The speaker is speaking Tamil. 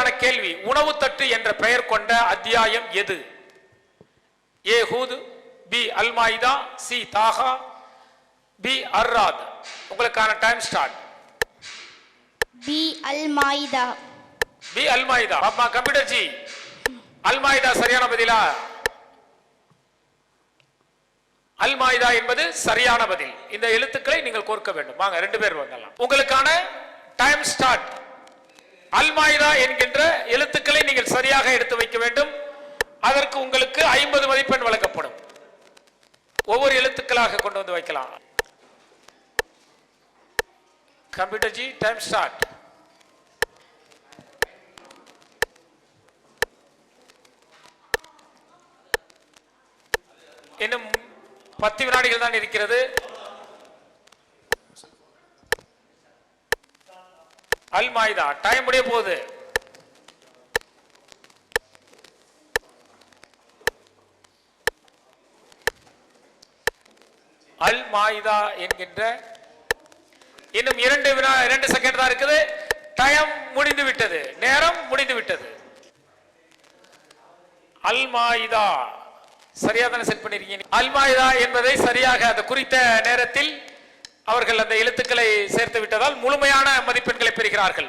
உங்களுக்கான கேள்வி, உணவு தட்டு என்ற பெயர் கொண்ட அத்தியாயம் எது? ஏ ஹூத், பி அல் மாயிதா, சி தாஹா, பி அர்ராத். உங்களுக்கான டைம் ஸ்டார்ட். பி அல் மாயிதா. பி அல் மாயிதா. அம்மா கம்ப்யூட்டர் ஜி, அல் மாயிதா சரியான பதிலா? அல் மாயிதா என்பது சரியான பதில். இந்த எழுத்துக்களை நீங்கள் கோர்க்க வேண்டும். வாங்க ரெண்டு பேர் வரலாம். உங்களுக்கான டைம் ஸ்டார்ட். அல் மாயிதா என்கின்ற எழுத்துக்களை நீங்கள் சரியாக எடுத்து வைக்க வேண்டும். அதற்கு உங்களுக்கு 50 மதிப்பெண் வழங்கப்படும். ஒவ்வொரு எழுத்துக்களாக கொண்டு வந்து வைக்கலாம். Computer G, time start. இன்னும் 10 வினாடிகள் தான் இருக்கிறது. அல் மாயிதா டைம் முடிய போகுது. அல் மாயிதா என்கின்ற இன்னும் 2 செகண்ட் தான் இருக்குது. டைம் முடிந்து விட்டது, நேரம் முடிந்து விட்டது. அல் மாயிதா சரியா தானே செட் பண்ணிருக்கீங்க? அல் மாயிதா என்பதை சரியாக அந்த குறித்த நேரத்தில் அவர்கள் அந்த எழுத்துக்களை சேர்த்து விட்டதால் முழுமையான மதிப்பெண்களை பெறுகிறார்கள்.